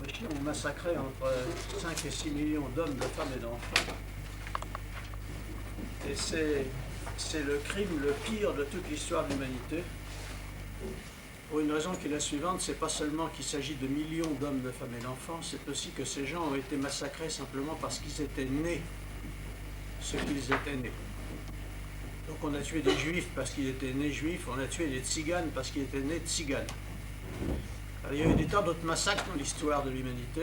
Autrichiens ont massacré entre 5 et 6 millions d'hommes, de femmes et d'enfants. Et c'est le crime le pire de toute l'histoire de l'humanité. Pour une raison qui est la suivante, c'est pas seulement qu'il s'agit de millions d'hommes, de femmes et d'enfants, c'est aussi que ces gens ont été massacrés simplement parce qu'ils étaient nés ce qu'ils étaient nés. Donc on a tué des juifs parce qu'ils étaient nés juifs, on a tué des tziganes parce qu'ils étaient nés tziganes. Alors, il y a eu des tas d'autres massacres dans l'histoire de l'humanité,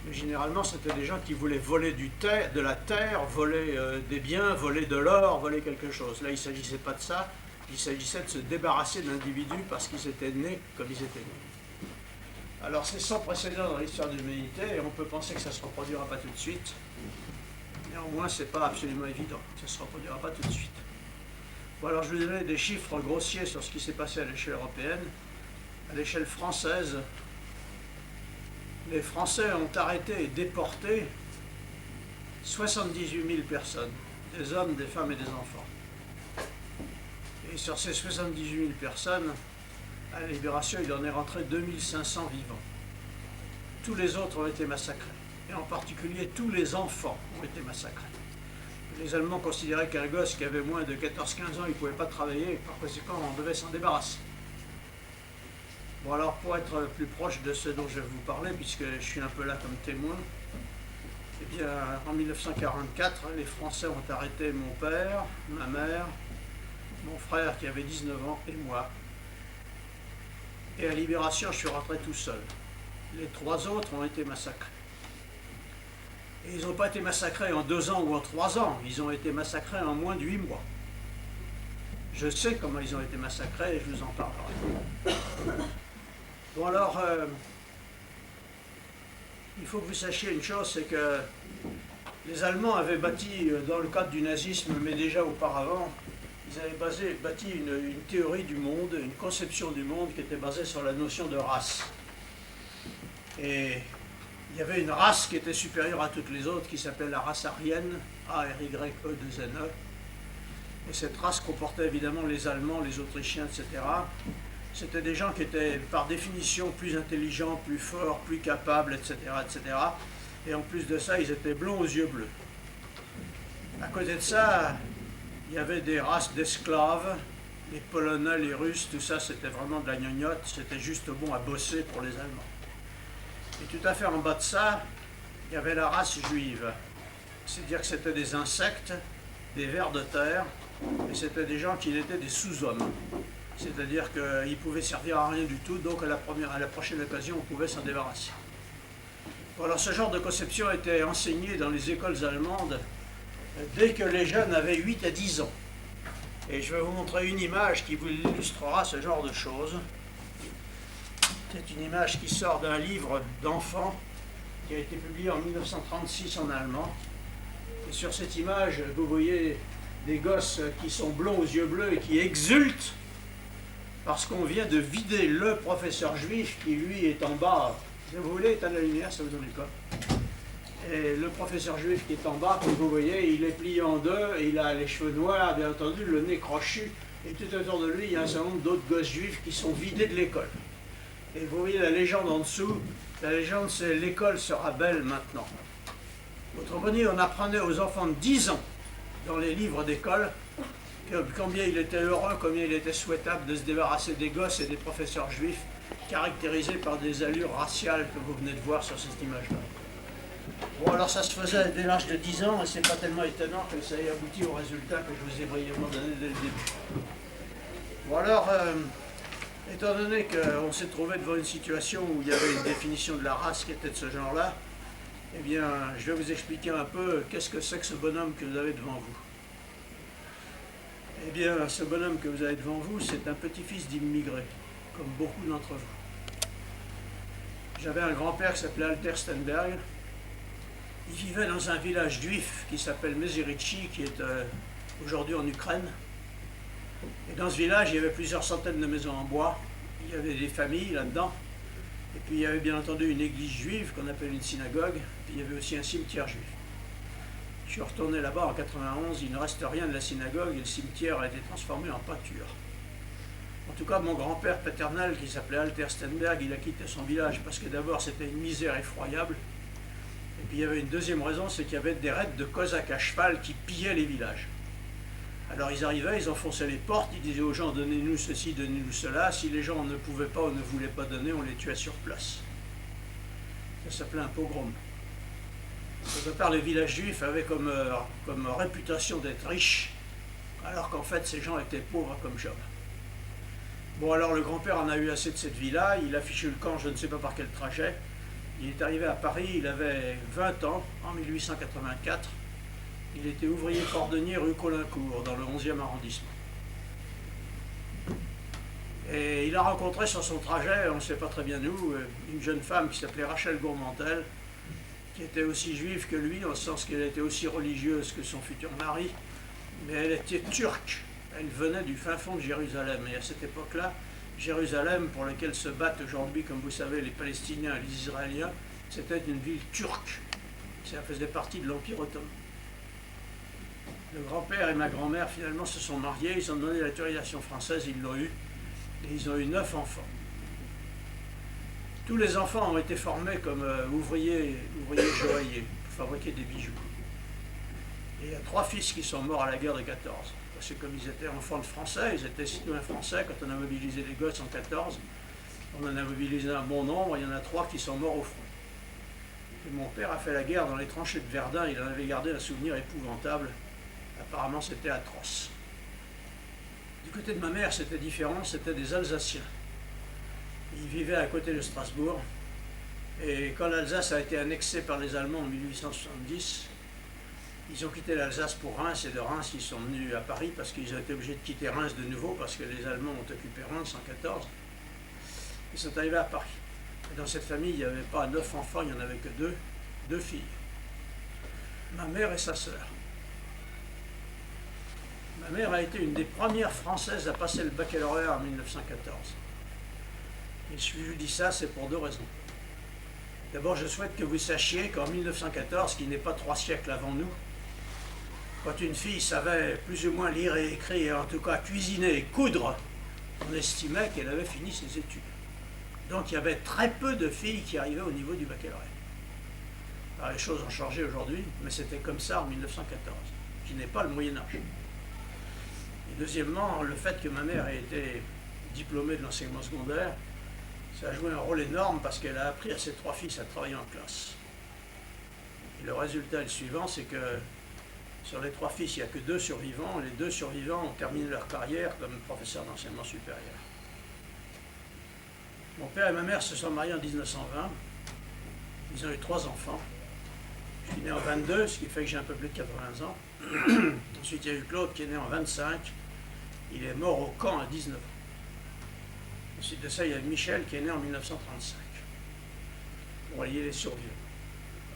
mais généralement c'était des gens qui voulaient voler de la terre, voler des biens, voler de l'or, voler quelque chose. Là il ne s'agissait pas de ça, il s'agissait de se débarrasser d'individus parce qu'ils étaient nés comme ils étaient nés. Alors c'est sans précédent dans l'histoire de l'humanité et on peut penser que ça ne se reproduira pas tout de suite. Néanmoins, ce n'est pas absolument évident, ça ne se reproduira pas tout de suite. Bon, alors je vais vous donner des chiffres grossiers sur ce qui s'est passé à l'échelle européenne. À l'échelle française, les Français ont arrêté et déporté 78 000 personnes, des hommes, des femmes et des enfants. Et sur ces 78 000 personnes, à la Libération, il en est rentré 2500 vivants. Tous les autres ont été massacrés. Et en particulier, tous les enfants ont été massacrés. Les Allemands considéraient qu'un gosse qui avait moins de 14-15 ans, il ne pouvait pas travailler, et par conséquent, on devait s'en débarrasser. Bon, alors, pour être plus proche de ce dont je vais vous parler, puisque je suis un peu là comme témoin, eh bien, en 1944, les Français ont arrêté mon père, ma mère, mon frère qui avait 19 ans et moi. Et à Libération, je suis rentré tout seul. Les 3 autres ont été massacrés. Et ils n'ont pas été massacrés en 2 ans ou en 3 ans, ils ont été massacrés en moins de 8 mois. Je sais comment ils ont été massacrés et je vous en parlerai. Bon alors, il faut que vous sachiez une chose, c'est que les Allemands avaient bâti, dans le cadre du nazisme, mais déjà auparavant, ils avaient bâti une théorie du monde, une conception du monde qui était basée sur la notion de race. Et il y avait une race qui était supérieure à toutes les autres, qui s'appelait la race aryenne, A-R-Y-E-2-N-E. Et cette race comportait évidemment les Allemands, les Autrichiens, etc. C'était des gens qui étaient par définition plus intelligents, plus forts, plus capables, etc., etc. Et en plus de ça, ils étaient blonds aux yeux bleus. À côté de ça, il y avait des races d'esclaves, les Polonais, les Russes, tout ça, c'était vraiment de la gnognotte, c'était juste bon à bosser pour les Allemands. Et tout à fait en bas de ça, il y avait la race juive. C'est-à-dire que c'était des insectes, des vers de terre, et c'était des gens qui étaient des sous-hommes. C'est-à-dire qu'ils pouvaient servir à rien du tout, donc à la prochaine occasion, on pouvait s'en débarrasser. Bon, alors ce genre de conception était enseigné dans les écoles allemandes dès que les jeunes avaient 8 à 10 ans. Et je vais vous montrer une image qui vous illustrera ce genre de choses. C'est une image qui sort d'un livre d'enfants qui a été publié en 1936 en allemand. Et sur cette image, vous voyez des gosses qui sont blonds aux yeux bleus et qui exultent parce qu'on vient de vider le professeur juif qui, lui, est en bas. Si vous voulez éteindre la lumière, ça vous donne quoi. Et le professeur juif qui est en bas, comme vous voyez, il est plié en deux, et il a les cheveux noirs, bien entendu, le nez crochu, et tout autour de lui, il y a un certain nombre d'autres gosses juifs qui sont vidés de l'école. Et vous voyez la légende en dessous, la légende c'est « l'école sera belle maintenant ». Autrement dit, on apprenait aux enfants de 10 ans, dans les livres d'école, combien il était heureux, combien il était souhaitable de se débarrasser des gosses et des professeurs juifs, caractérisés par des allures raciales que vous venez de voir sur cette image-là. Bon, alors ça se faisait dès l'âge de 10 ans, et c'est pas tellement étonnant que ça ait abouti au résultat que je vous ai brièvement donné dès le début. Bon alors, étant donné qu'on s'est trouvé devant une situation où il y avait une définition de la race qui était de ce genre-là, eh bien, je vais vous expliquer un peu qu'est-ce que c'est que ce bonhomme que vous avez devant vous. Eh bien, ce bonhomme que vous avez devant vous, c'est un petit-fils d'immigrés, comme beaucoup d'entre vous. J'avais un grand-père qui s'appelait Alter Stenberg. Il vivait dans un village juif qui s'appelle Mezirichi, qui est aujourd'hui en Ukraine. Et dans ce village, il y avait plusieurs centaines de maisons en bois. Il y avait des familles là-dedans. Et puis il y avait bien entendu une église juive qu'on appelle une synagogue. Puis il y avait aussi un cimetière juif. Je suis retourné là-bas en 91, il ne reste rien de la synagogue et le cimetière a été transformé en pâture. En tout cas, mon grand-père paternel, qui s'appelait Alter Stenberg, il a quitté son village parce que d'abord c'était une misère effroyable. Et puis il y avait une deuxième raison, c'est qu'il y avait des raids de Cosaques à cheval qui pillaient les villages. Alors ils arrivaient, ils enfonçaient les portes, ils disaient aux gens donnez-nous ceci, donnez-nous cela. Si les gens ne pouvaient pas ou ne voulaient pas donner, on les tuait sur place. Ça s'appelait un pogrom. Au départ, les villages juifs avaient comme réputation d'être riches, alors qu'en fait ces gens étaient pauvres comme Job. Bon, alors le grand-père en a eu assez de cette vie-là, il a fichu le camp, je ne sais pas par quel trajet. Il est arrivé à Paris, il avait 20 ans, en 1884. Il était ouvrier cordonnier rue Caulaincourt, dans le 11e arrondissement. Et il a rencontré sur son trajet, on ne sait pas très bien où, une jeune femme qui s'appelait Rachel Gourmantel, qui était aussi juive que lui, dans le sens qu'elle était aussi religieuse que son futur mari, mais elle était turque. Elle venait du fin fond de Jérusalem. Et à cette époque-là, Jérusalem, pour laquelle se battent aujourd'hui, comme vous savez, les Palestiniens et les Israéliens, c'était une ville turque. Ça faisait partie de l'Empire ottoman. Le grand-père et ma grand-mère, finalement, se sont mariés. Ils ont donné la naturalisation française, ils l'ont eue. Et ils ont eu 9 enfants. Tous les enfants ont été formés comme ouvriers joailliers, pour fabriquer des bijoux. Et il y a 3 fils qui sont morts à la guerre de 14. C'est comme ils étaient enfants de français, ils étaient citoyens français. Quand on a mobilisé les gosses en 14, on en a mobilisé un bon nombre, il y en a 3 qui sont morts au front. Et mon père a fait la guerre dans les tranchées de Verdun, il en avait gardé un souvenir épouvantable. Apparemment c'était atroce. Du côté de ma mère c'était différent, c'était des Alsaciens. Ils vivaient à côté de Strasbourg, et quand l'Alsace a été annexée par les Allemands en 1870, ils ont quitté l'Alsace pour Reims, et de Reims, ils sont venus à Paris parce qu'ils ont été obligés de quitter Reims de nouveau parce que les Allemands ont occupé Reims en 14. Ils sont arrivés à Paris. Et dans cette famille, il n'y avait pas 9 enfants, il n'y en avait que 2 filles. Ma mère et sa sœur. Ma mère a été une des premières Françaises à passer le baccalauréat en 1914. Et si je vous dis ça, c'est pour 2 raisons. D'abord, je souhaite que vous sachiez qu'en 1914, qui n'est pas 3 siècles avant nous, quand une fille savait plus ou moins lire et écrire, et en tout cas cuisiner et coudre, on estimait qu'elle avait fini ses études. Donc il y avait très peu de filles qui arrivaient au niveau du baccalauréat. Alors les choses ont changé aujourd'hui, mais c'était comme ça en 1914, qui n'est pas le Moyen-Âge. Et deuxièmement, le fait que ma mère ait été diplômée de l'enseignement secondaire, ça a joué un rôle énorme parce qu'elle a appris à ses 3 fils à travailler en classe. Et le résultat est le suivant, c'est que sur les 3 fils, il n'y a que 2 survivants. Les 2 survivants ont terminé leur carrière comme professeurs d'enseignement supérieur. Mon père et ma mère se sont mariés en 1920. Ils ont eu 3 enfants. Je suis né en 22, ce qui fait que j'ai un peu plus de 80 ans. Ensuite, il y a eu Claude qui est né en 25. Il est mort au camp à 19 ans. Ensuite de ça, il y a Michel qui est né en 1935. Vous voyez les survivants.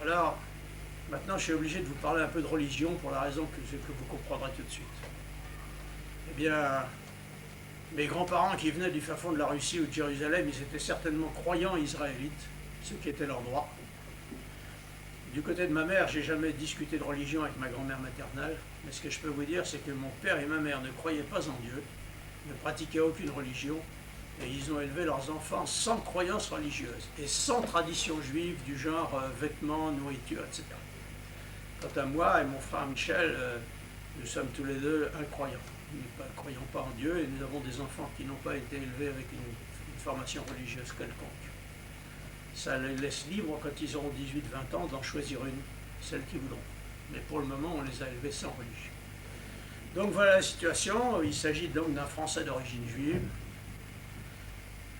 Alors, maintenant, je suis obligé de vous parler un peu de religion pour la raison que vous comprendrez tout de suite. Eh bien, mes grands-parents qui venaient du fin fond de la Russie ou de Jérusalem, ils étaient certainement croyants israélites, ce qui était leur droit. Du côté de ma mère, j'ai jamais discuté de religion avec ma grand-mère maternelle, mais ce que je peux vous dire, c'est que mon père et ma mère ne croyaient pas en Dieu, ne pratiquaient aucune religion, et ils ont élevé leurs enfants sans croyance religieuse et sans tradition juive du genre vêtements, nourriture, etc. Quant à moi et mon frère Michel, nous sommes tous les 2 incroyants. Nous ne croyons pas en Dieu et nous avons des enfants qui n'ont pas été élevés avec une formation religieuse quelconque. Ça les laisse libres quand ils auront 18-20 ans d'en choisir une, celle qu'ils voudront. Mais pour le moment, on les a élevés sans religion. Donc voilà la situation. Il s'agit donc d'un Français d'origine juive.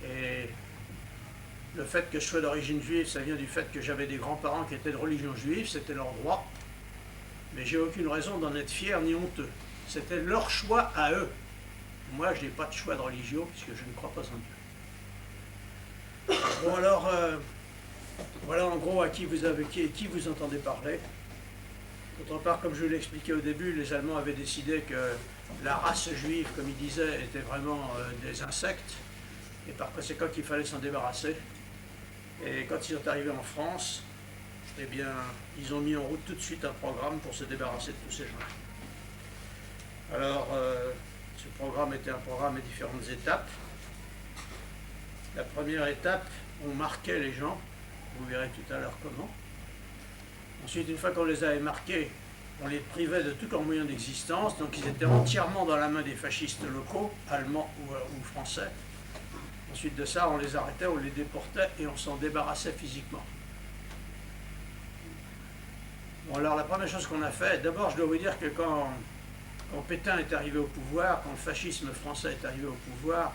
Et le fait que je sois d'origine juive, ça vient du fait que j'avais des grands-parents qui étaient de religion juive, c'était leur droit. Mais j'ai aucune raison d'en être fier ni honteux. C'était leur choix à eux. Moi, je n'ai pas de choix de religion puisque je ne crois pas en Dieu. Bon alors, voilà en gros à qui vous entendez parler. D'autre part, comme je vous l'ai expliqué au début, les Allemands avaient décidé que la race juive, comme ils disaient, était vraiment des insectes. Et par conséquent qu'il fallait s'en débarrasser. Et quand ils sont arrivés en France, eh bien, ils ont mis en route tout de suite un programme pour se débarrasser de tous ces gens. Alors, ce programme était un programme à différentes étapes. La première étape, on marquait les gens, vous verrez tout à l'heure comment. Ensuite, une fois qu'on les avait marqués, on les privait de tous leurs moyens d'existence, donc ils étaient entièrement dans la main des fascistes locaux, allemands ou français. Ensuite de ça, on les arrêtait, on les déportait et on s'en débarrassait physiquement. Bon, alors la première chose qu'on a fait, d'abord je dois vous dire que quand Pétain est arrivé au pouvoir, quand le fascisme français est arrivé au pouvoir,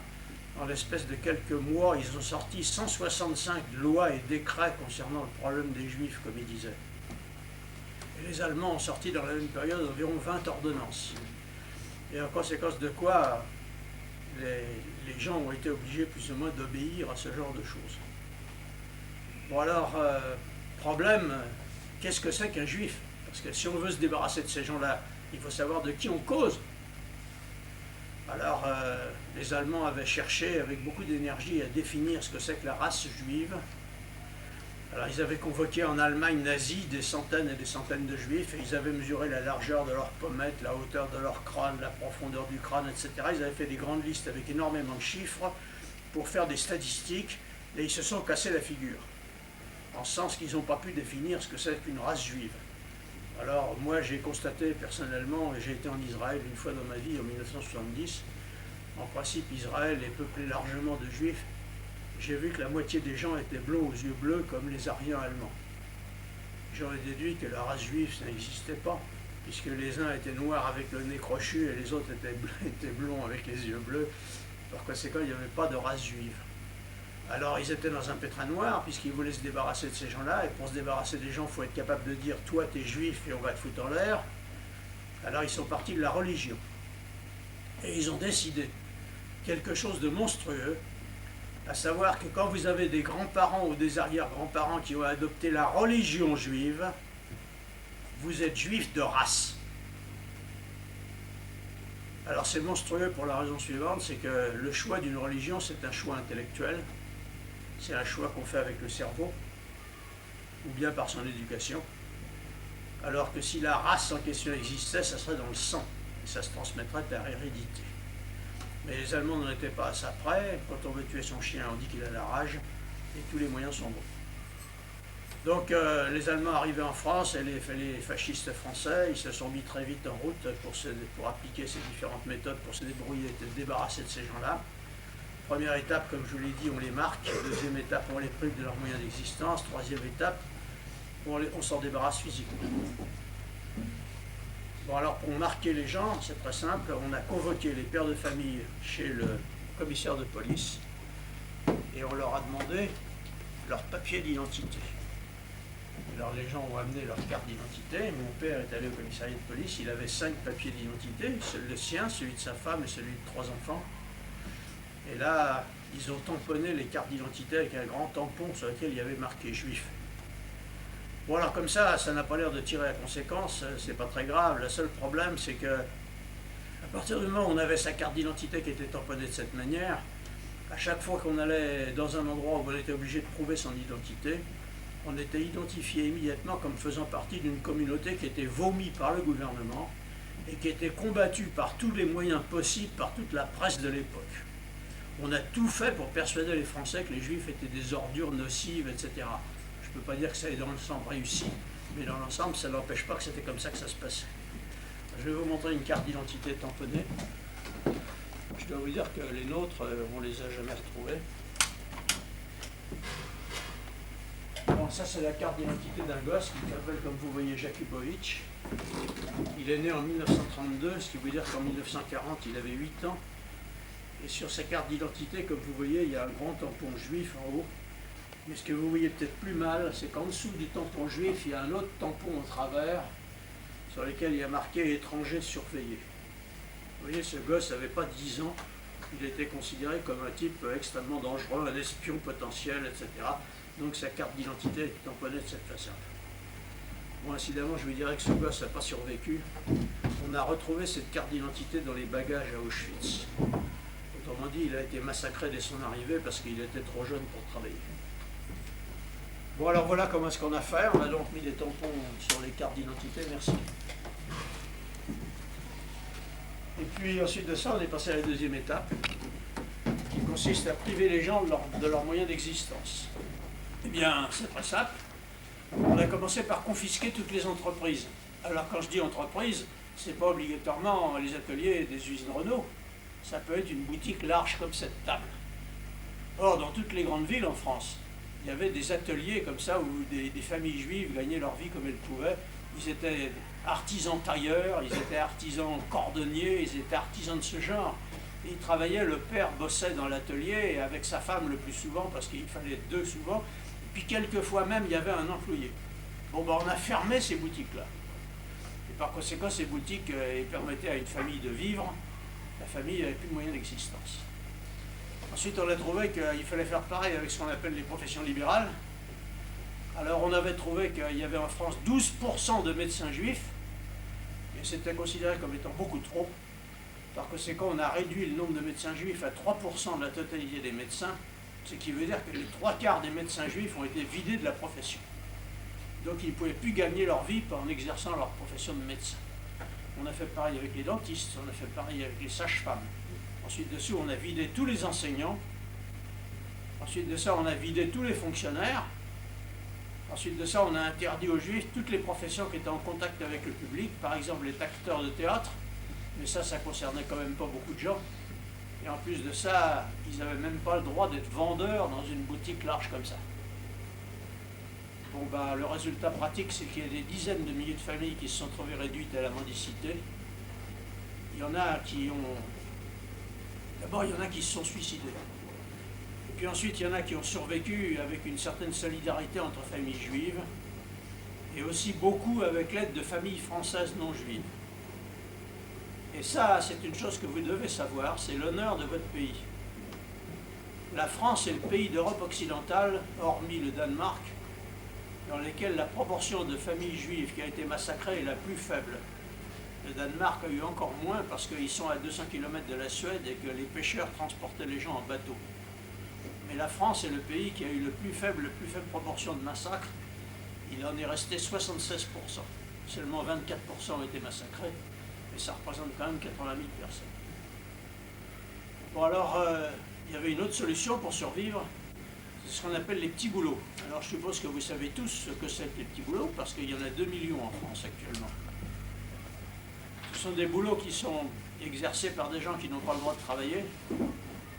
en l'espace de quelques mois, ils ont sorti 165 lois et décrets concernant le problème des Juifs, comme ils disaient. Et les Allemands ont sorti dans la même période environ 20 ordonnances. Et en conséquence de quoi, les gens ont été obligés plus ou moins d'obéir à ce genre de choses. Bon alors, problème, qu'est-ce que c'est qu'un juif? Parce que si on veut se débarrasser de ces gens-là, il faut savoir de qui on cause. Alors, les Allemands avaient cherché avec beaucoup d'énergie à définir ce que c'est que la race juive. Alors, ils avaient convoqué en Allemagne nazie des centaines et des centaines de juifs, et ils avaient mesuré la largeur de leurs pommettes, la hauteur de leur crâne, la profondeur du crâne, etc. Ils avaient fait des grandes listes avec énormément de chiffres pour faire des statistiques, et ils se sont cassés la figure, en ce sens qu'ils n'ont pas pu définir ce que c'est qu'une race juive. Alors moi j'ai constaté personnellement, et j'ai été en Israël une fois dans ma vie en 1970, en principe Israël est peuplé largement de juifs, j'ai vu que la moitié des gens étaient blonds aux yeux bleus comme les Aryens allemands. J'en ai déduit que la race juive ça n'existait pas, puisque les uns étaient noirs avec le nez crochu et les autres étaient blonds avec les yeux bleus, par conséquent il n'y avait pas de race juive. Alors ils étaient dans un pétrin noir, puisqu'ils voulaient se débarrasser de ces gens-là, et pour se débarrasser des gens, il faut être capable de dire « toi t'es juif et on va te foutre en l'air ». Alors ils sont partis de la religion. Et ils ont décidé quelque chose de monstrueux, à savoir que quand vous avez des grands-parents ou des arrière-grands-parents qui ont adopté la religion juive, vous êtes juif de race. Alors c'est monstrueux pour la raison suivante, c'est que le choix d'une religion, c'est un choix intellectuel. C'est un choix qu'on fait avec le cerveau, ou bien par son éducation. Alors que si la race en question existait, ça serait dans le sang, et ça se transmettrait par hérédité. Mais les Allemands n'en étaient pas à ça près. Quand on veut tuer son chien, on dit qu'il a la rage, et tous les moyens sont bons. Donc les Allemands arrivaient en France, et les fascistes français, ils se sont mis très vite en route pour appliquer ces différentes méthodes, pour se débrouiller et se débarrasser de ces gens-là. Première étape, comme je vous l'ai dit, on les marque. Deuxième étape, on les prive de leurs moyens d'existence. Troisième étape, on s'en débarrasse physiquement. Bon, alors pour marquer les gens, c'est très simple. On a convoqué les pères de famille chez le commissaire de police et on leur a demandé leur papier d'identité. Alors les gens ont amené leur carte d'identité. Mon père est allé au commissariat de police. Il avait 5 papiers d'identité, le sien, celui de sa femme et celui de 3 enfants. Et là, ils ont tamponné les cartes d'identité avec un grand tampon sur lequel il y avait marqué juif. Bon alors comme ça n'a pas l'air de tirer la conséquence, c'est pas très grave. Le seul problème c'est que à partir du moment où on avait sa carte d'identité qui était tamponnée de cette manière, à chaque fois qu'on allait dans un endroit où on était obligé de prouver son identité, on était identifié immédiatement comme faisant partie d'une communauté qui était vomie par le gouvernement et qui était combattue par tous les moyens possibles par toute la presse de l'époque. On a tout fait pour persuader les Français que les Juifs étaient des ordures nocives, etc. Je ne peux pas dire que ça ait dans l'ensemble réussi, mais dans l'ensemble, ça n'empêche pas que c'était comme ça que ça se passait. Je vais vous montrer une carte d'identité tamponnée. Je dois vous dire que les nôtres, on ne les a jamais retrouvés. Bon, ça c'est la carte d'identité d'un gosse qui s'appelle, comme vous voyez, Jakubowicz. Il est né en 1932, ce qui veut dire qu'en 1940, il avait 8 ans. Et sur sa carte d'identité, comme vous voyez, il y a un grand tampon juif en haut. Mais ce que vous voyez peut-être plus mal, c'est qu'en dessous du tampon juif, il y a un autre tampon au travers, sur lequel il y a marqué « étranger surveillé ». Vous voyez, ce gosse n'avait pas 10 ans, il était considéré comme un type extrêmement dangereux, un espion potentiel, etc. Donc sa carte d'identité est tamponnée de cette façon. Bon, incidemment, je vous dirais que ce gosse n'a pas survécu. On a retrouvé cette carte d'identité dans les bagages à Auschwitz. Autrement dit, il a été massacré dès son arrivée parce qu'il était trop jeune pour travailler. Bon, alors voilà comment est-ce qu'on a fait. On a donc mis des tampons sur les cartes d'identité. Merci. Et puis ensuite de ça, on est passé à la deuxième étape, qui consiste à priver les gens de leurs moyens d'existence? Eh bien, c'est très simple. On a commencé par confisquer toutes les entreprises. Alors quand je dis entreprise, c'est pas obligatoirement les ateliers des usines Renault. Ça peut être une boutique large comme cette table. Or, dans toutes les grandes villes en France, il y avait des ateliers comme ça où des familles juives gagnaient leur vie comme elles pouvaient. Ils étaient artisans tailleurs, ils étaient artisans cordonniers, ils étaient artisans de ce genre. Et ils travaillaient, le père bossait dans l'atelier avec sa femme le plus souvent, parce qu'il fallait deux souvent. Puis quelquefois même, il y avait un employé. Bon, ben, on a fermé ces boutiques-là. Et par conséquent, ces boutiques permettaient à une famille de vivre. La famille n'avait plus de moyens d'existence. Ensuite, on a trouvé qu'il fallait faire pareil avec ce qu'on appelle les professions libérales. Alors, on avait trouvé qu'il y avait en France 12% de médecins juifs, et c'était considéré comme étant beaucoup trop. Par conséquent, on a réduit le nombre de médecins juifs à 3% de la totalité des médecins, ce qui veut dire que les 3/4 des médecins juifs ont été vidés de la profession. Donc, ils ne pouvaient plus gagner leur vie en exerçant leur profession de médecin. On a fait pareil avec les dentistes, on a fait pareil avec les sages-femmes. Ensuite de ça, on a vidé tous les enseignants. Ensuite de ça, on a vidé tous les fonctionnaires. Ensuite de ça, on a interdit aux juifs toutes les professions qui étaient en contact avec le public, par exemple les acteurs de théâtre, mais ça concernait quand même pas beaucoup de gens. Et en plus de ça, ils n'avaient même pas le droit d'être vendeurs dans une boutique large comme ça. Bon, bah, le résultat pratique, c'est qu'il y a des dizaines de milliers de familles qui se sont trouvées réduites à la mendicité. Il y en a qui ont... D'abord, il y en a qui se sont suicidés. Et puis ensuite, il y en a qui ont survécu avec une certaine solidarité entre familles juives, et aussi beaucoup avec l'aide de familles françaises non juives. Et ça, c'est une chose que vous devez savoir, c'est l'honneur de votre pays. La France est le pays d'Europe occidentale, hormis le Danemark, dans lequel la proportion de familles juives qui a été massacrée est la plus faible. Le Danemark a eu encore moins parce qu'ils sont à 200 km de la Suède et que les pêcheurs transportaient les gens en bateau. Mais la France est le pays qui a eu la plus faible proportion de massacres. Il en est resté 76%. Seulement 24% ont été massacrés, et ça représente quand même 80 000 personnes. Bon alors, il y avait une autre solution pour survivre, c'est ce qu'on appelle les petits boulots. Alors je suppose que vous savez tous ce que c'est que les petits boulots, parce qu'il y en a 2 millions en France actuellement. Ce sont des boulots qui sont exercés par des gens qui n'ont pas le droit de travailler,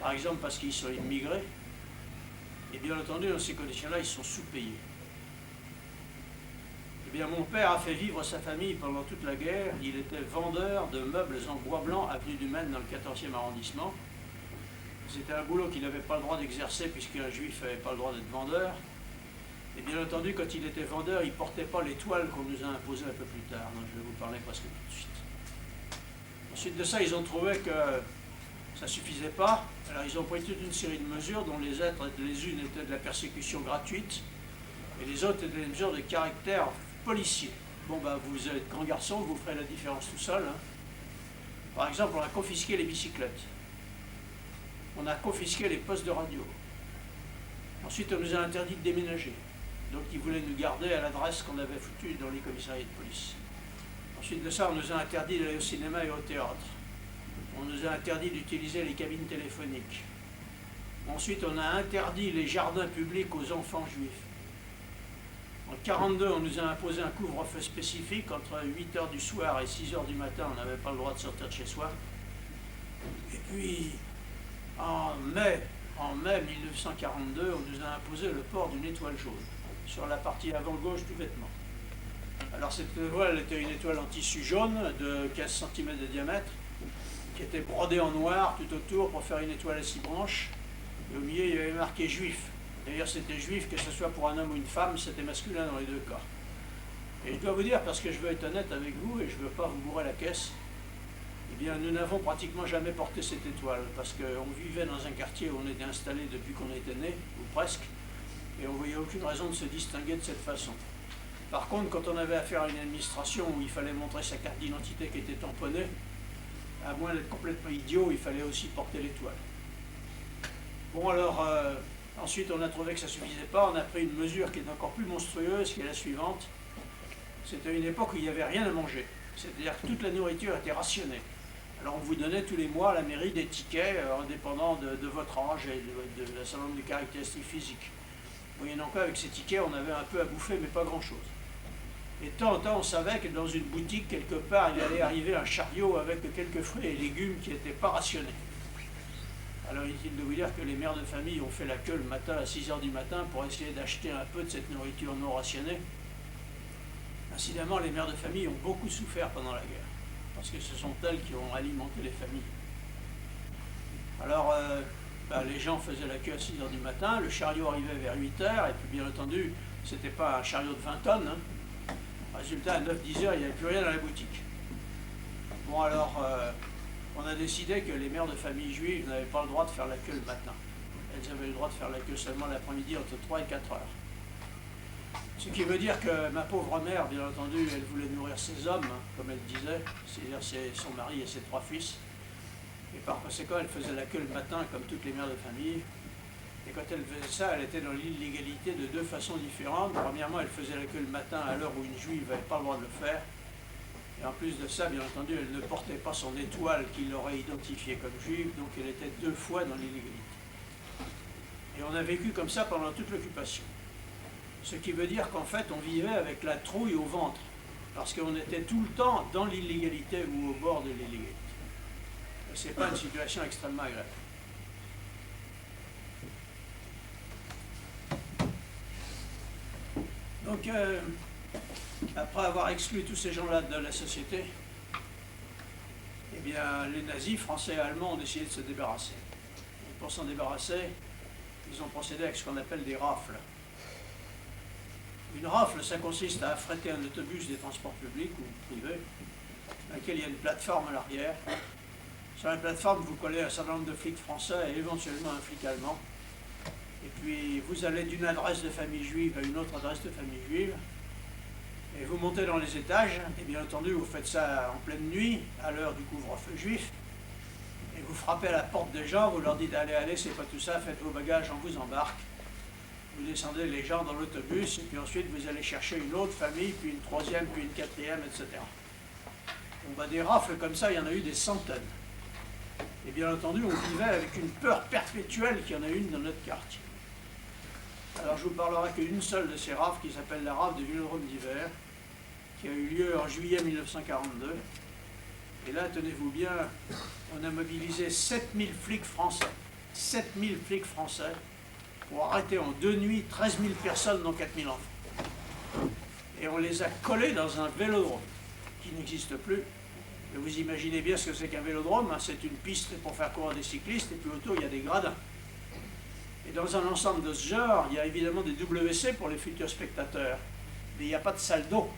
par exemple parce qu'ils sont immigrés, et bien entendu, dans ces conditions-là, ils sont sous-payés. Eh bien, mon père a fait vivre sa famille pendant toute la guerre. Il était vendeur de meubles en bois blanc, avenue du Maine, dans le 14e arrondissement. C'était un boulot qu'il n'avait pas le droit d'exercer, puisqu'un juif n'avait pas le droit d'être vendeur. Et bien entendu, quand il était vendeur, il ne portait pas l'étoile qu'on nous a imposée un peu plus tard. Donc je vais vous parler presque tout de suite. Ensuite de ça, ils ont trouvé que ça ne suffisait pas. Alors ils ont pris toute une série de mesures, dont les unes étaient de la persécution gratuite, et les autres étaient des mesures de caractère policier. Bon, ben, vous êtes grand garçon, vous ferez la différence tout seul. Hein. Par exemple, on a confisqué les bicyclettes. On a confisqué les postes de radio. Ensuite, on nous a interdit de déménager. Donc, ils voulaient nous garder à l'adresse qu'on avait foutue dans les commissariats de police. Ensuite de ça, on nous a interdit d'aller au cinéma et au théâtre. On nous a interdit d'utiliser les cabines téléphoniques. Ensuite, on a interdit les jardins publics aux enfants juifs. En 1942, on nous a imposé un couvre-feu spécifique. Entre 8h du soir et 6h du matin, on n'avait pas le droit de sortir de chez soi. Et puis, en mai 1942, on nous a imposé le port d'une étoile jaune sur la partie avant-gauche du vêtement. Alors cette étoile était une étoile en tissu jaune de 15 cm de diamètre, qui était brodée en noir tout autour pour faire une étoile à 6 branches. Et au milieu, il y avait marqué juif. D'ailleurs, c'était juif, que ce soit pour un homme ou une femme, c'était masculin dans les deux cas. Et je dois vous dire, parce que je veux être honnête avec vous et je ne veux pas vous bourrer la caisse, eh bien, nous n'avons pratiquement jamais porté cette étoile, parce qu'on vivait dans un quartier où on était installé depuis qu'on était né, ou presque, et on ne voyait aucune raison de se distinguer de cette façon. Par contre, quand on avait affaire à une administration où il fallait montrer sa carte d'identité qui était tamponnée, à moins d'être complètement idiot, il fallait aussi porter l'étoile. Bon alors, ensuite on a trouvé que ça ne suffisait pas, on a pris une mesure qui est encore plus monstrueuse, qui est la suivante. C'était une époque où il n'y avait rien à manger, c'est-à-dire que toute la nourriture était rationnée. Alors on vous donnait tous les mois à la mairie des tickets en dépendant de votre âge et de la certain nombre de caractéristiques physiques. Moyennant quoi, avec ces tickets, on avait un peu à bouffer, mais pas grand-chose. Et de temps en temps, on savait que dans une boutique, quelque part, il allait arriver un chariot avec quelques fruits et légumes qui n'étaient pas rationnés. Alors inutile de vous dire que les mères de famille ont fait la queue le matin à 6 h du matin pour essayer d'acheter un peu de cette nourriture non rationnée. Incidemment, les mères de famille ont beaucoup souffert pendant la guerre, parce que ce sont elles qui ont alimenté les familles. Alors, les gens faisaient la queue à 6 h du matin, le chariot arrivait vers 8 h, et puis bien entendu, c'était pas un chariot de 20 tonnes. Résultat, à 9-10 h, il n'y avait plus rien dans la boutique. Bon alors, on a décidé que les mères de famille juives n'avaient pas le droit de faire la queue le matin. Elles avaient le droit de faire la queue seulement l'après-midi entre 3 et 4 heures. Ce qui veut dire que ma pauvre mère, bien entendu, elle voulait nourrir ses hommes, comme elle disait, c'est-à-dire son mari et ses 3 fils. Et par conséquent, elle faisait la queue le matin, comme toutes les mères de famille. Et quand elle faisait ça, elle était dans l'illégalité de 2 façons différentes. Premièrement, elle faisait la queue le matin à l'heure où une juive n'avait pas le droit de le faire. Et en plus de ça, bien entendu, elle ne portait pas son étoile qui l'aurait identifiée comme juive, donc elle était 2 fois dans l'illégalité. Et on a vécu comme ça pendant toute l'occupation. Ce qui veut dire qu'en fait, on vivait avec la trouille au ventre, parce qu'on était tout le temps dans l'illégalité ou au bord de l'illégalité. Ce n'est pas une situation extrêmement agréable. Donc, après avoir exclu tous ces gens-là de la société, eh bien, les nazis, français et allemands, ont décidé de se débarrasser. Et pour s'en débarrasser, ils ont procédé avec ce qu'on appelle des rafles. Une rafle, ça consiste à affréter un autobus des transports publics ou privés, dans lequel il y a une plateforme à l'arrière. Sur la plateforme, vous collez un certain nombre de flics français et éventuellement un flic allemand. Et puis, vous allez d'une adresse de famille juive à une autre adresse de famille juive. Et vous montez dans les étages, et bien entendu, vous faites ça en pleine nuit, à l'heure du couvre-feu juif. Et vous frappez à la porte des gens, vous leur dites « Allez, allez, c'est pas tout ça, faites vos bagages, on vous embarque ». Vous descendez les gens dans l'autobus, et puis ensuite vous allez chercher une autre famille, puis une troisième, puis une quatrième, etc. Bon, des rafles comme ça, il y en a eu des centaines. Et bien entendu, on vivait avec une peur perpétuelle qu'il y en a une dans notre quartier. Alors je vous parlerai qu'une seule de ces rafles, qui s'appelle la rafle de Vélodrome d'hiver, qui a eu lieu en juillet 1942. Et là, tenez-vous bien, on a mobilisé 7000 flics français. 7000 flics français pour arrêter en 2 nuits 13 000 personnes, dont 4 000 enfants. Et on les a collés dans un vélodrome qui n'existe plus. Et vous imaginez bien ce que c'est qu'un vélodrome, hein, c'est une piste pour faire courir des cyclistes, et puis autour il y a des gradins. Et dans un ensemble de ce genre, il y a évidemment des WC pour les futurs spectateurs, mais il n'y a pas de salle d'eau.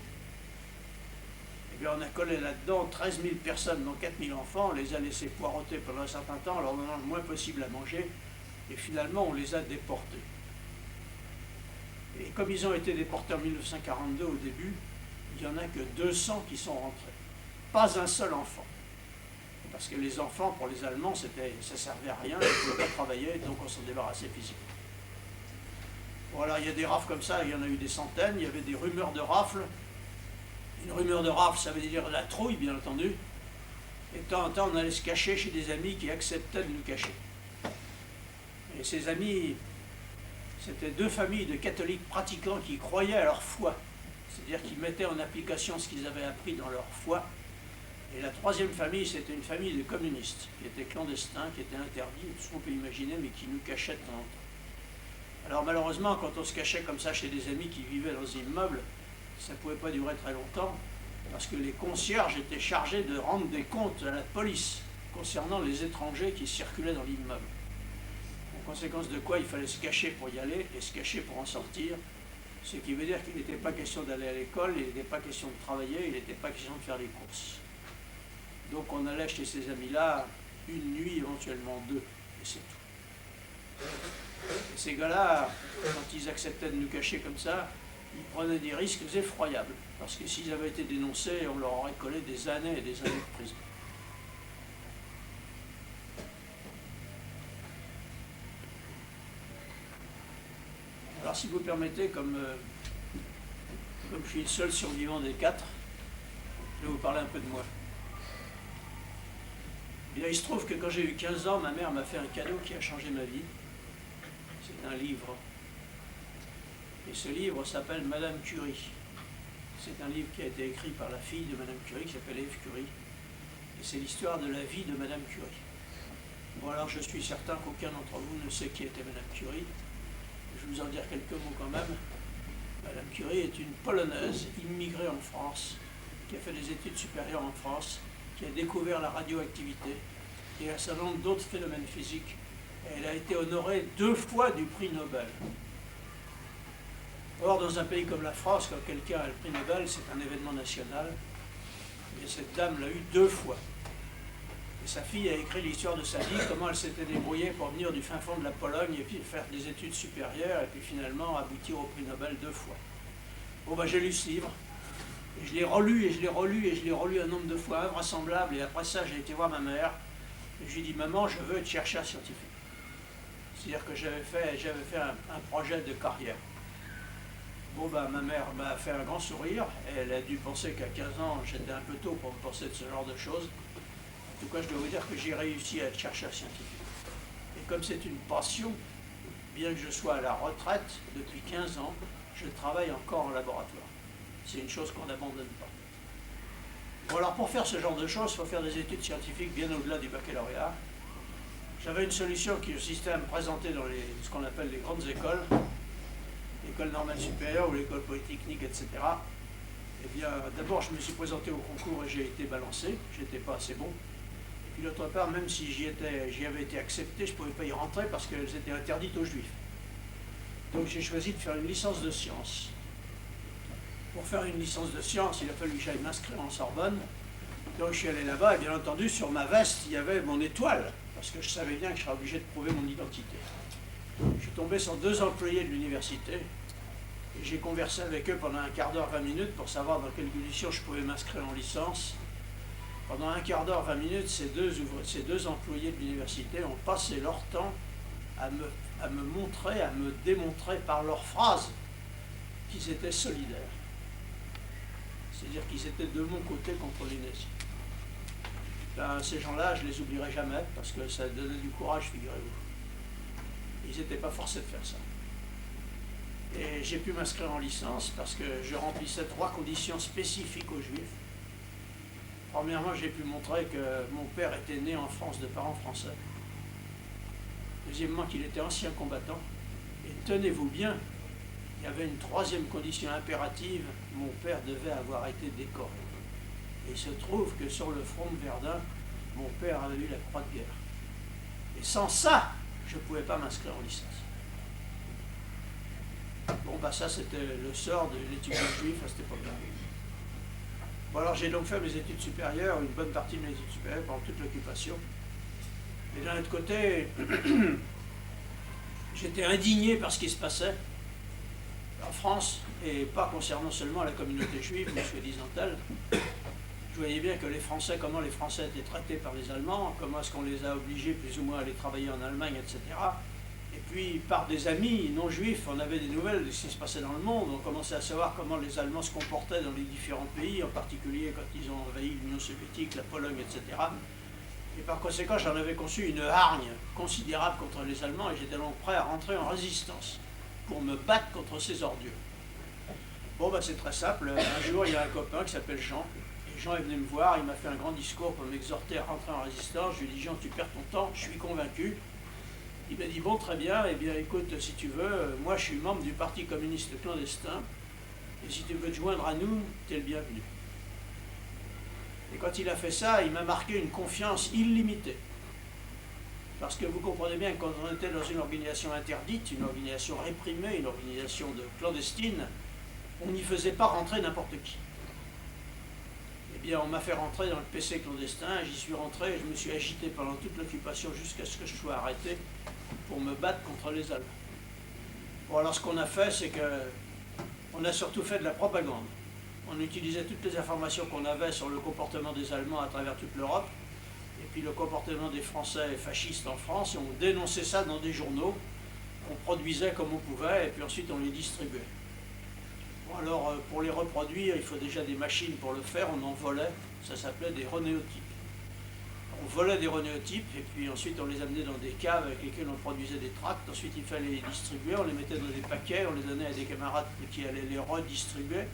Et bien on a collé là-dedans 13 000 personnes, dont 4 000 enfants, on les a laissés poireauter pendant un certain temps, en leur donnant le moins possible à manger, et finalement on les a déportés. Et comme ils ont été déportés en 1942 au début, il n'y en a que 200 qui sont rentrés. Pas un seul enfant. Parce que les enfants, pour les Allemands, ça ne servait à rien, ils ne pouvaient pas travailler, donc on s'en débarrassait physiquement. Bon, alors il y a des rafles comme ça, il y en a eu des centaines, il y avait des rumeurs de rafles. Une rumeur de rafle, ça veut dire la trouille, bien entendu. Et de temps en temps, on allait se cacher chez des amis qui acceptaient de nous cacher. Et ces amis, c'était 2 familles de catholiques pratiquants qui croyaient à leur foi. C'est-à-dire qu'ils mettaient en application ce qu'ils avaient appris dans leur foi. Et la 3e famille, c'était une famille de communistes, qui étaient clandestins, qui étaient interdits, tout ce qu'on peut imaginer, mais qui nous cachaient de temps en temps. Alors malheureusement, quand on se cachait comme ça chez des amis qui vivaient dans un immeuble, ça ne pouvait pas durer très longtemps, parce que les concierges étaient chargés de rendre des comptes à la police concernant les étrangers qui circulaient dans l'immeuble. En conséquence de quoi, il fallait se cacher pour y aller et se cacher pour en sortir, ce qui veut dire qu'il n'était pas question d'aller à l'école, il n'était pas question de travailler, il n'était pas question de faire des courses. Donc on allait chez ces amis-là une nuit, éventuellement 2, et c'est tout. Et ces gars-là, quand ils acceptaient de nous cacher comme ça, ils prenaient des risques effroyables, parce que s'ils avaient été dénoncés, on leur aurait collé des années et des années de prison. Alors si vous permettez, comme je suis le seul survivant des 4, je vais vous parler un peu de moi. Bien, il se trouve que quand j'ai eu 15 ans, ma mère m'a fait un cadeau qui a changé ma vie. C'est un livre. Et ce livre s'appelle Madame Curie. C'est un livre qui a été écrit par la fille de Madame Curie, qui s'appelle Ève Curie. Et c'est l'histoire de la vie de Madame Curie. Bon, alors je suis certain qu'aucun d'entre vous ne sait qui était Madame Curie. Je vais vous en dire quelques mots quand même. Madame Curie est une Polonaise immigrée en France, qui a fait des études supérieures en France, qui a découvert la radioactivité et un certain nombre d'autres phénomènes physiques. Et elle a été honorée 2 fois du prix Nobel. Or, dans un pays comme la France, quand quelqu'un a le prix Nobel, c'est un événement national. Et cette dame l'a eu 2 fois. Et sa fille a écrit l'histoire de sa vie, comment elle s'était débrouillée pour venir du fin fond de la Pologne et puis faire des études supérieures et puis finalement aboutir au prix Nobel 2 fois. Bon, ben j'ai lu ce livre. Et je l'ai relu, et je l'ai relu, et je l'ai relu un nombre de fois invraisemblable. Et après ça, j'ai été voir ma mère. Et je lui ai dit, maman, je veux être chercheur scientifique. C'est-à-dire que j'avais fait un projet de carrière. Bon, ben, ma mère m'a fait un grand sourire. Et elle a dû penser qu'à 15 ans, j'étais un peu tôt pour me penser de ce genre de choses. En tout cas, je dois vous dire que j'ai réussi à être chercheur scientifique. Et comme c'est une passion, bien que je sois à la retraite depuis 15 ans, je travaille encore en laboratoire. C'est une chose qu'on n'abandonne pas. Bon, alors pour faire ce genre de choses, il faut faire des études scientifiques bien au-delà du baccalauréat. J'avais une solution qui consistait à me présenter dans ce qu'on appelle les grandes écoles, l'école normale supérieure ou l'école polytechnique, etc. Eh bien, d'abord, je me suis présenté au concours et j'ai été balancé, j'étais pas assez bon. Et puis d'autre part, même si j'y avais été accepté, je ne pouvais pas y rentrer parce qu'elles étaient interdites aux juifs. Donc j'ai choisi de faire une licence de sciences. Pour faire une licence de sciences, il a fallu que j'aille m'inscrire en Sorbonne. Donc je suis allé là-bas et bien entendu, sur ma veste, il y avait mon étoile, parce que je savais bien que je serais obligé de prouver mon identité. Je suis tombé sur 2 employés de l'université et j'ai conversé avec eux pendant un quart d'heure, 20 minutes pour savoir dans quelles conditions je pouvais m'inscrire en licence. Pendant un quart d'heure, 20 minutes, ces deux employés de l'université ont passé leur temps à me montrer, à me démontrer par leurs phrases qu'ils étaient solidaires. C'est-à-dire qu'ils étaient de mon côté contre les nazis. Ben, ces gens-là, je ne les oublierai jamais, parce que ça donnait du courage, figurez-vous. Ils n'étaient pas forcés de faire ça. Et j'ai pu m'inscrire en licence parce que je remplissais 3 conditions spécifiques aux Juifs. Premièrement, j'ai pu montrer que mon père était né en France de parents français. Deuxièmement, qu'il était ancien combattant. Et tenez-vous bien, il y avait une 3e condition impérative, mon père devait avoir été décoré. Et il se trouve que sur le front de Verdun, mon père avait eu la croix de guerre. Et sans ça, je ne pouvais pas m'inscrire en licence. Bon, bah ça, c'était le sort de l'étudiant juif à cette époque-là. Bon, alors j'ai donc fait mes études supérieures, une bonne partie de mes études supérieures pendant toute l'occupation. Et d'un autre côté, j'étais indigné par ce qui se passait en France, et pas concernant seulement la communauté juive, mais soi-disant telle. Je voyais bien que comment les Français étaient traités par les Allemands, comment est-ce qu'on les a obligés plus ou moins à aller travailler en Allemagne, etc. Et puis, par des amis non juifs, on avait des nouvelles de ce qui se passait dans le monde. On commençait à savoir comment les Allemands se comportaient dans les différents pays, en particulier quand ils ont envahi l'Union soviétique, la Pologne, etc. Et par conséquent, j'en avais conçu une hargne considérable contre les Allemands, et j'étais donc prêt à rentrer en résistance pour me battre contre ces ordures. Bon, ben c'est très simple. Un jour, il y a un copain qui s'appelle Jean. Et Jean est venu me voir, il m'a fait un grand discours pour m'exhorter à rentrer en résistance. Je lui ai dit, Jean, tu perds ton temps, je suis convaincu. Il m'a dit, bon, très bien, eh bien, écoute, si tu veux, moi, je suis membre du Parti communiste clandestin. Et si tu veux te joindre à nous, tu es le bienvenu. Et quand il a fait ça, il m'a marqué une confiance illimitée. Parce que vous comprenez bien que quand on était dans une organisation interdite, une organisation réprimée, une organisation clandestine, on n'y faisait pas rentrer n'importe qui. Eh bien, on m'a fait rentrer dans le PC clandestin, j'y suis rentré, et je me suis agité pendant toute l'occupation jusqu'à ce que je sois arrêté pour me battre contre les Allemands. Bon, alors ce qu'on a fait, c'est qu'on a surtout fait de la propagande. On utilisait toutes les informations qu'on avait sur le comportement des Allemands à travers toute l'Europe, et puis le comportement des Français fascistes en France, et on dénonçait ça dans des journaux, on produisait comme on pouvait, et puis ensuite on les distribuait. Bon, alors, pour les reproduire, il faut déjà des machines pour le faire, on en volait, ça s'appelait des ronéotypes. On volait des rhonéotypes et puis ensuite on les amenait dans des caves avec lesquelles on produisait des tracts. Ensuite il fallait les distribuer, on les mettait dans des paquets, on les donnait à des camarades qui allaient les redistribuer.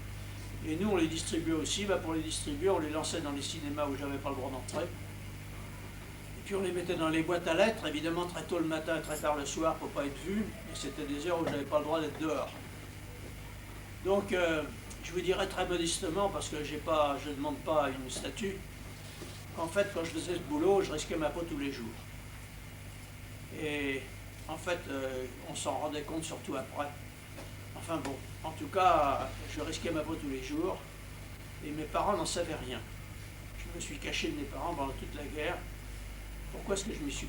Et nous on les distribuait aussi. Pour les distribuer, on les lançait dans les cinémas où j'avais pas le droit d'entrer. Et puis on les mettait dans les boîtes à lettres, évidemment très tôt le matin et très tard le soir pour pas être vu. Et c'était des heures où j'avais pas le droit d'être dehors. Donc je vous dirais très modestement, parce que je ne demande pas une statue, qu'en fait, quand je faisais ce boulot, je risquais ma peau tous les jours. Et en fait, on s'en rendait compte surtout après. Enfin bon, en tout cas, je risquais ma peau tous les jours, et mes parents n'en savaient rien. Je me suis caché de mes parents pendant toute la guerre. Pourquoi est-ce que je m'y suis